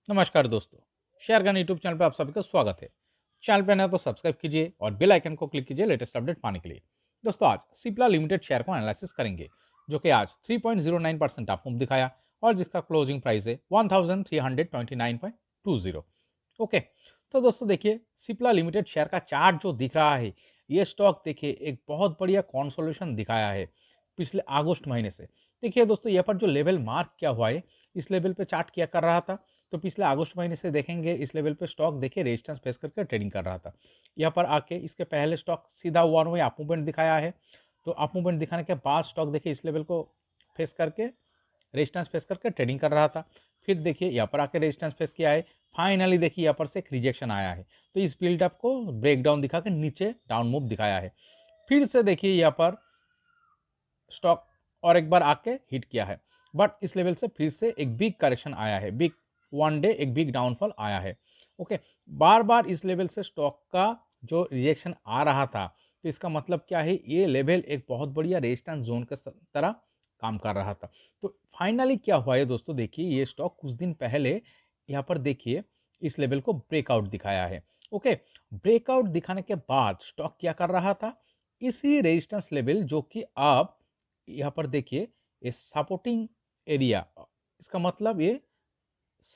नमस्कार दोस्तों, share gun YouTube channel पर आप सभी का स्वागत है। चैनल पर नया तो सब्सक्राइब कीजिए और बेल आइकन को क्लिक कीजिए लेटेस्ट अपडेट पाने के लिए। दोस्तों आज सिप्ला लिमिटेड शेयर को एनालिसिस करेंगे जो कि आज 3.09% अप मूव दिखाया और जिसका क्लोजिंग प्राइस है 1329.20। ओके, तो दोस्तों देखिए सिप्ला लिमिटेड शेयर का चार्ट जो दिख रहा है, ये स्टॉक देखिए एक बहुत बढ़िया कॉन्सोलेशन दिखाया है पिछले अगस्त महीने से। देखिए दोस्तों यहाँ पर जो लेवल मार्क किया हुआ है, इस लेवल पे चार्ट किया कर रहा था। तो पिछले अगस्त महीने से देखेंगे इस लेवल पे स्टॉक देखिए रेजिस्टेंस फेस करके ट्रेडिंग कर रहा था। यहाँ पर आके इसके पहले स्टॉक सीधा वन वे अप मूवमेंट दिखाया है। तो अप मूवमेंट दिखाने के बाद स्टॉक देखिए इस लेवल को फेस करके रेजिस्टेंस फेस करके ट्रेडिंग कर रहा था। फिर देखिए यहाँ पर आके रेजिस्टेंस फेस किया है। फाइनली देखिए यहाँ पर से एक रिजेक्शन आया है, तो इस बिल्डअप को ब्रेकडाउन दिखा के नीचे डाउन मूव दिखाया है। फिर से देखिए यहाँ पर स्टॉक और एक बार आके हिट किया है, बट इस लेवल से फिर से एक बिग करेक्शन आया है, बिग वन डे एक बिग डाउनफॉल आया है। ओके, बार बार इस लेवल से स्टॉक का जो रिजेक्शन आ रहा था, तो इसका मतलब क्या है, ये लेवल एक बहुत बढ़िया रेजिस्टेंस जोन के तरह काम कर रहा था। तो फाइनली क्या हुआ है दोस्तों, देखिए ये स्टॉक कुछ दिन पहले यहाँ पर देखिए इस लेवल को ब्रेकआउट दिखाया है। ओके, ब्रेकआउट दिखाने के बाद स्टॉक क्या कर रहा था, इसी रेजिस्टेंस लेवल जो कि अब यहाँ पर देखिए ये सपोर्टिंग एरिया, इसका मतलब ये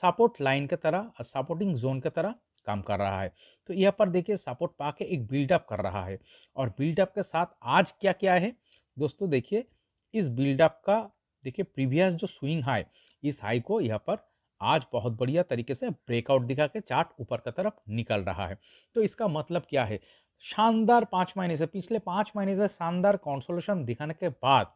सपोर्ट लाइन की तरह, सपोर्टिंग जोन की तरह काम कर रहा है। तो यहाँ पर देखिए सपोर्ट पाके एक बिल्डअप कर रहा है, और बिल्डअप के साथ आज क्या क्या है दोस्तों, देखिए इस बिल्डअप का देखिए प्रीवियस जो स्विंग हाई, इस हाई को यहाँ पर आज बहुत बढ़िया तरीके से ब्रेकआउट दिखा के चार्ट ऊपर की तरफ निकल रहा है। तो इसका मतलब क्या है, शानदार 5 महीने से, पिछले 5 महीने से शानदार कॉन्सोलेशन दिखाने के बाद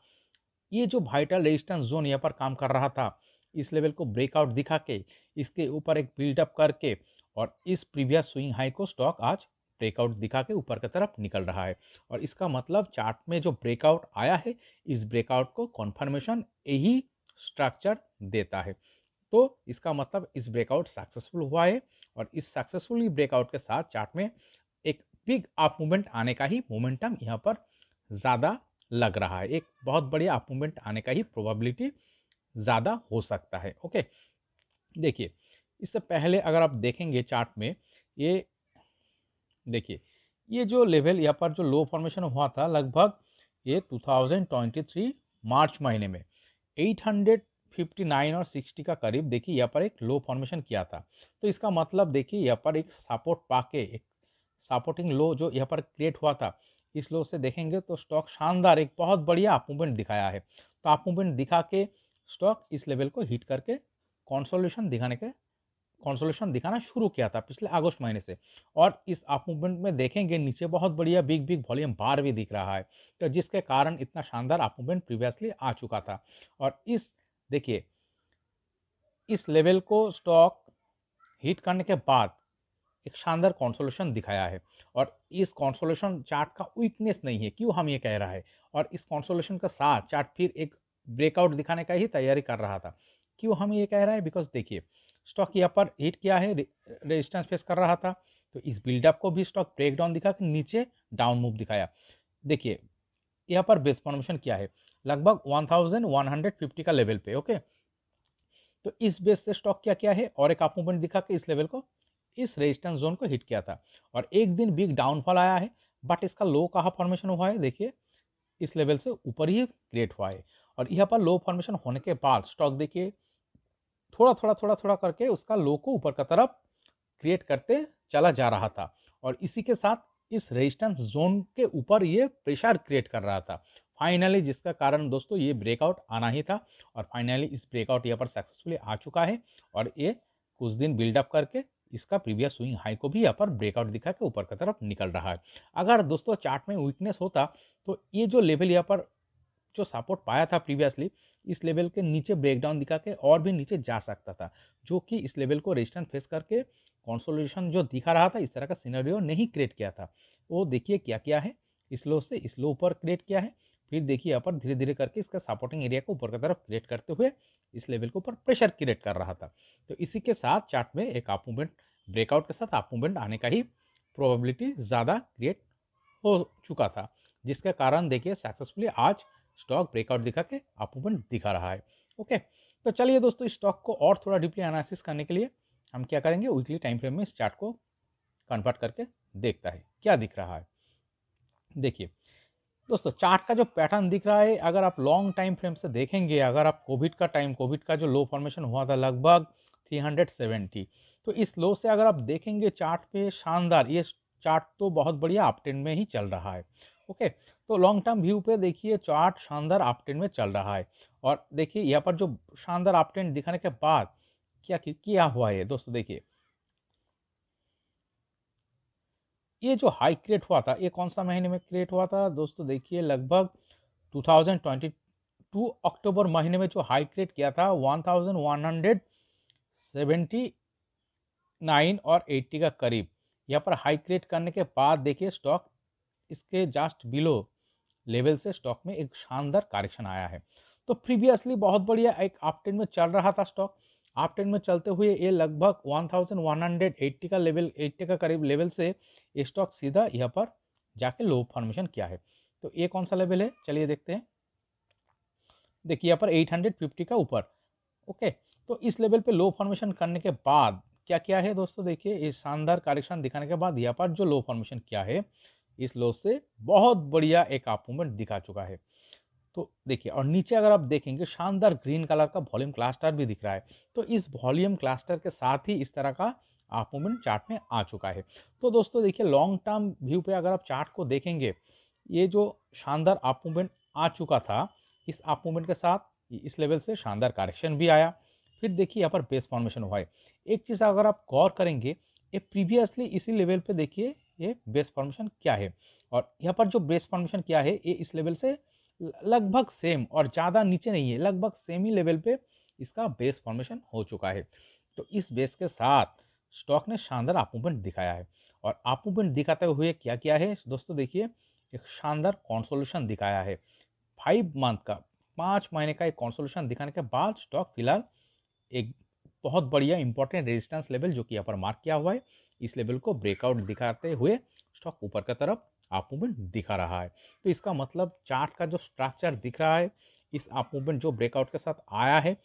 ये जो वाइटल रेजिस्टेंस जोन यहाँ पर काम कर रहा था, इस लेवल को ब्रेकआउट दिखा के इसके ऊपर एक बिल्डअप करके और इस प्रीवियस स्विंग हाई को स्टॉक आज ब्रेकआउट दिखा के ऊपर की तरफ निकल रहा है। और इसका मतलब चार्ट में जो ब्रेकआउट आया है, इस ब्रेकआउट को कॉन्फर्मेशन यही स्ट्रक्चर देता है। तो इसका मतलब इस ब्रेकआउट सक्सेसफुल हुआ है, और इस सक्सेसफुली ब्रेकआउट के साथ चार्ट में एक बिग अप मूवमेंट आने का ही मोमेंटम यहाँ पर ज़्यादा लग रहा है। एक बहुत बढ़िया अप मूवमेंट आने का ही प्रोबेबिलिटी ज़्यादा हो सकता है। ओके, देखिए इससे पहले अगर आप देखेंगे चार्ट में, ये देखिए ये जो लेवल यहाँ पर जो लो फॉर्मेशन हुआ था, लगभग ये 2023 मार्च महीने में 859 और 60 का करीब देखिए यहाँ पर एक लो फॉर्मेशन किया था। तो इसका मतलब देखिए यहाँ पर एक सपोर्ट पाके एक सपोर्टिंग लो जो यहाँ पर क्रिएट हुआ था, इस लो से देखेंगे तो स्टॉक शानदार एक बहुत बढ़िया अप मूवमेंट दिखाया है। तो अप मूवमेंट दिखा के स्टॉक इस लेवल को हिट करके कंसोलिडेशन दिखाने के कंसोलिडेशन दिखाना शुरू किया था पिछले अगस्त महीने से। और इस अप मूवमेंट में देखेंगे नीचे बहुत बढ़िया बिग बिग वॉल्यूम बार भी दिख रहा है, तो जिसके कारण इतना शानदार अप मूवमेंट प्रीवियसली आ चुका था। और इस देखिए इस लेवल को स्टॉक हिट करने के बाद एक शानदार कंसोलिडेशन दिखाया है। और इस कंसोलिडेशन चार्ट का वीकनेस नहीं है, क्यों हम ये कह रहा है, और इस कंसोलिडेशन के साथ चार्ट फिर एक ब्रेकआउट दिखाने का ही तैयारी कर रहा था। क्यों हम ये कह रहा है, बिकॉज देखिए स्टॉक यहाँ पर हिट किया है, रेजिस्टेंस फेस कर रहा था, तो इस बिल्डअप को भी स्टॉक ब्रेकडाउन दिखा के नीचे डाउन मूव दिखाया। देखिए यहाँ पर बेस फॉर्मेशन क्या है, लगभग 1150 का लेवल पे। ओके, तो इस बेस से स्टॉक क्या क्या है, और एक अप मूवमेंट दिखा के इस लेवल को, इस रेजिस्टेंस जोन को हिट किया था, और एक दिन बिग डाउनफॉल आया है। बट इसका लो कहाँ फॉर्मेशन हुआ है, देखिए इस लेवल से ऊपर ही क्रिएट हुआ है। और यहाँ पर लो फॉर्मेशन होने के बाद स्टॉक देखिए थोड़ा थोड़ा थोड़ा थोड़ा करके उसका लो को ऊपर की तरफ क्रिएट करते चला जा रहा था, और इसी के साथ इस रेजिस्टेंस जोन के ऊपर ये प्रेशर क्रिएट कर रहा था फाइनली, जिसका कारण दोस्तों ये ब्रेकआउट आना ही था। और फाइनली इस ब्रेकआउट यहाँ पर सक्सेसफुली आ चुका है, और ये कुछ दिन बिल्डअप करके इसका प्रीवियस स्विंग हाई को भी यहाँ पर ब्रेकआउट दिखा के ऊपर की तरफ निकल रहा है। अगर दोस्तों चार्ट में वीकनेस होता, तो ये जो लेवल यहाँ पर जो सपोर्ट पाया था प्रीवियसली, इस लेवल के नीचे ब्रेकडाउन दिखा के और भी नीचे जा सकता था, जो कि इस लेवल को रेजिस्टेंस फेस करके कंसोलिडेशन जो दिखा रहा था, इस तरह का सिनेरियो नहीं क्रिएट किया था। वो देखिए क्या किया है, इस लो से इस लो ऊपर क्रिएट किया है, फिर देखिए यहाँ पर धीरे धीरे करके इसका सपोर्टिंग एरिया को ऊपर की तरफ क्रिएट करते हुए इस लेवल के ऊपर प्रेशर क्रिएट कर रहा था। तो इसी के साथ चार्ट में एक अप मूवमेंट, ब्रेकआउट के साथ अप मूवमेंट आने का ही प्रोबेबिलिटी ज़्यादा क्रिएट हो चुका था, जिसके कारण देखिए सक्सेसफुली आज स्टॉक ब्रेकआउट दिखा के अप मूवमेंट दिखा रहा है। ओके, तो चलिए दोस्तों इस स्टॉक को और थोड़ा डीपली एनालिसिस करने के लिए हम क्या करेंगे, वीकली टाइम फ्रेम में इस चार्ट को कन्वर्ट करके देखता है क्या दिख रहा है। देखिए दोस्तों, चार्ट का जो पैटर्न दिख रहा है, अगर आप लॉन्ग टाइम फ्रेम से देखेंगे, अगर आप कोविड का जो लो फॉर्मेशन हुआ था लगभग 370, तो इस लो से अगर आप देखेंगे चार्ट पे, शानदार ये चार्ट तो बहुत बढ़िया अप ट्रेंड में ही चल रहा है। ओके, तो लॉन्ग टर्म व्यू पे देखिए चार्ट शानदार अप ट्रेंड में चल रहा है। और देखिए यहाँ पर जो शानदार अप ट्रेंड दिखाने के बाद क्या किया हुआ है दोस्तों, देखिए ये जो हाई क्रिएट हुआ था, ये कौन सा महीने में क्रिएट हुआ था दोस्तों, देखिए लगभग 2022 अक्टूबर महीने में जो हाई क्रिएट किया था 1179 और 80 का करीब, यहाँ पर हाई क्रिएट करने के बाद देखिए स्टॉक इसके जस्ट बिलो लेवल से स्टॉक में एक शानदार करेक्शन आया है। तो प्रीवियसली बहुत बढ़िया एक अप ट्रेंड में चल रहा था स्टॉक, अप ट्रेंड में चलते हुए ये लगभग 1180 का लेवल, 80 का करीब लेवल से स्टॉक सीधा यहाँ पर जाके लो फॉर्मेशन किया है। तो ये कौन सा लेवल है, चलिए देखते हैं। देखिए यहाँ पर 850 का ऊपर। ओके, तो इस लेवल पे लो फॉर्मेशन करने के बाद क्या किया है दोस्तों, देखिए इस शानदार करेक्शन दिखाने के बाद यहाँ पर जो लो फॉर्मेशन किया है, इस लो से बहुत बढ़िया एक अप मूवमेंट दिखा चुका है। तो देखिए, और नीचे अगर आप देखेंगे शानदार ग्रीन कलर का वॉल्यूम क्लस्टर भी दिख रहा है। तो इस वॉल्यूम क्लस्टर के साथ ही इस तरह का अप मूवमेंट चार्ट में आ चुका है। तो दोस्तों देखिए, लॉन्ग टर्म व्यू पे अगर आप चार्ट को देखेंगे, ये जो शानदार अप मूवमेंट आ चुका था, इस अप मूवमेंट के साथ इस लेवल से शानदार करेक्शन भी आया। फिर देखिए यहाँ पर बेस फॉर्मेशन हुआ है। एक चीज़ अगर आप गौर करेंगे, ये प्रीवियसली इसी लेवल पे देखिए ये बेस फॉर्मेशन क्या है, और यहाँ पर जो बेस फॉर्मेशन किया है ये इस लेवल से लगभग सेम और ज़्यादा नीचे नहीं है, लगभग सेम ही लेवल पे इसका बेस फॉर्मेशन हो चुका है। तो इस बेस के साथ स्टॉक ने शानदार अप मूवमेंट दिखाया है। और अप मूवमेंट दिखाते हुए क्या किया है दोस्तों, देखिए एक शानदार कंसोलिडेशन दिखाया है। 5 मंथ का, 5 महीने का एक कंसोलिडेशन दिखाने के बाद स्टॉक फिलहाल एक बहुत बढ़िया इंपॉर्टेंट रेजिस्टेंस लेवल जो कि यहाँ पर मार्क किया हुआ है, इस लेवल को ब्रेकआउट दिखाते हुए स्टॉक ऊपर की तरफ अप मूवमेंट दिखा रहा है। तो इसका मतलब चार्ट का जो स्ट्रक्चर दिख रहा है, इस अप मूवमेंट जो ब्रेकआउट के साथ आया है,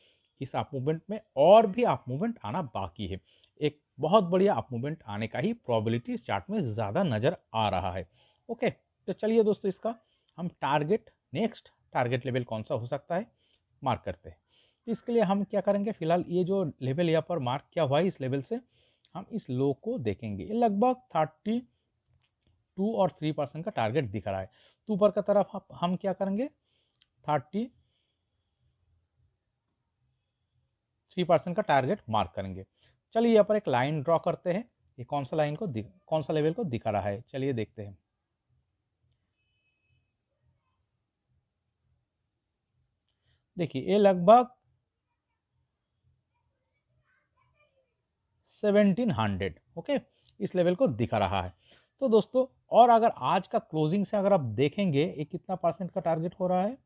इस अप मूवमेंट में और भी अप मूवमेंट आना बाकी है। एक बहुत बढ़िया अप मूवमेंट आने का ही प्रोबेबिलिटी इस चार्ट में ज़्यादा नज़र आ रहा है। ओके, तो चलिए दोस्तों, इसका हम टारगेट, नेक्स्ट टारगेट लेवल कौन सा हो सकता है, मार्क करते हैं। तो इसके लिए हम क्या करेंगे, फिलहाल ये जो लेवल यहाँ पर मार्क किया हुआ है, इस लेवल से हम इस लो को देखेंगे। ये लगभग 32 और 3% का टारगेट दिख रहा है। तो ऊपर की तरफ हम क्या करेंगे, 33% का टारगेट मार्क करेंगे। चलिए यहाँ पर एक लाइन ड्रॉ करते हैं। ये कौन सा लाइन को कौन सा लेवल को दिखा रहा है, चलिए देखते हैं। देखिए ये लगभग 1700, ओके, इस लेवल को दिखा रहा है। तो दोस्तों, और अगर आज का क्लोजिंग से अगर आप देखेंगे, ये कितना परसेंट का टारगेट हो रहा है,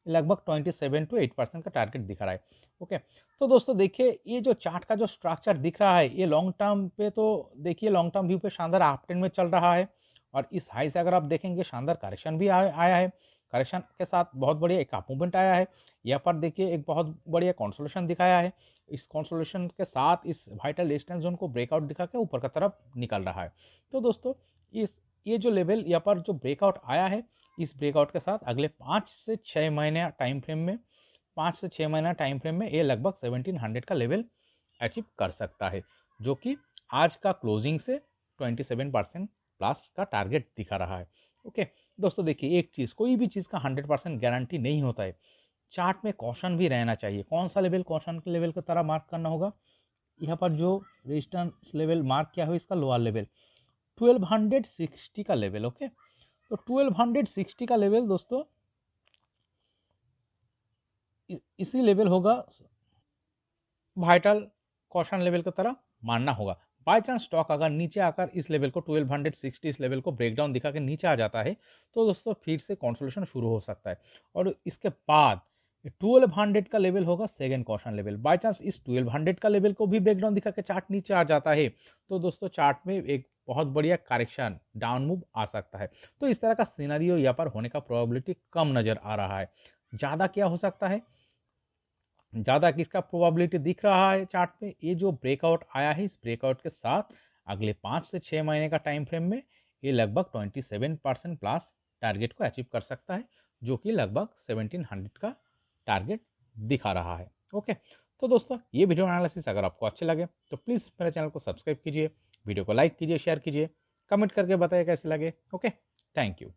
लगभग 27 to 8% का टारगेट दिख रहा है। ओके, तो दोस्तों देखिए, ये जो चार्ट का जो स्ट्रक्चर दिख रहा है, ये लॉन्ग टर्म पे तो देखिए लॉन्ग टर्म व्यू पे शानदार अप ट्रेंड में चल रहा है। और इस हाई से अगर आप देखेंगे, शानदार करेक्शन भी आया है। करेक्शन के साथ बहुत बढ़िया एक अप मूवमेंट आया है। यहाँ पर देखिए एक बहुत बढ़िया कंसोलिडेशन दिखाया है। इस कंसोलिडेशन के साथ इस वाइटल रेजिस्टेंस जोन को ब्रेकआउट दिखा के ऊपर की तरफ निकल रहा है। तो दोस्तों, इस ये जो लेवल यहाँ पर जो ब्रेकआउट आया है, इस ब्रेकआउट के साथ अगले 5 से 6 महीने टाइम फ्रेम में, 5 से 6 महीना टाइम फ्रेम में ये लगभग 1700 का लेवल अचीव कर सकता है, जो कि आज का क्लोजिंग से 27% प्लस का टारगेट दिखा रहा है। ओके दोस्तों, देखिए एक चीज़, कोई भी चीज़ का 100% गारंटी नहीं होता है। चार्ट में कॉशन भी रहना चाहिए। कौन सा लेवल कॉशन के लेवल की तरह मार्क करना होगा, यहाँ पर जो रेजिस्टेंस लेवल मार्क किया हो, इसका लोअर लेवल 1260 का लेवल। ओके, तो 1260 का लेवल दोस्तों इसी लेवल होगा, वाइटल कॉशन लेवल की तरह मानना होगा। बाय चांस स्टॉक अगर नीचे आकर इस लेवल को 1260, इस लेवल को ब्रेकडाउन दिखा के नीचे आ जाता है, तो दोस्तों फिर से कंसोलिडेशन शुरू हो सकता है। और इसके बाद 1200 का लेवल होगा second caution level. By chance इस 1200 का लेवल को भी ब्रेकडाउन दिखा के चार्ट नीचे आ जाता है, तो दोस्तों चार्ट में एक बहुत बढ़िया करेक्शन, डाउन मूव आ सकता है। तो इस तरह का सिनेरियो यहाँ पर होने का प्रोबेबिलिटी कम नजर आ रहा है। ज़्यादा क्या हो सकता है, ज़्यादा किसका प्रोबेबिलिटी दिख रहा है चार्ट पे, ये जो ब्रेकआउट आया है, इस ब्रेकआउट के साथ अगले 5 से 6 महीने का टाइम फ्रेम में ये लगभग 27% प्लस टारगेट को अचीव कर सकता है, जो कि लगभग 1700 का टारगेट दिखा रहा है। ओके, तो दोस्तों ये वीडियो एनालिसिस अगर आपको अच्छे लगे तो प्लीज़ मेरे चैनल को सब्सक्राइब कीजिए, वीडियो को लाइक कीजिए, शेयर कीजिए, कमेंट करके बताइए कैसे लगे। Okay, thank you.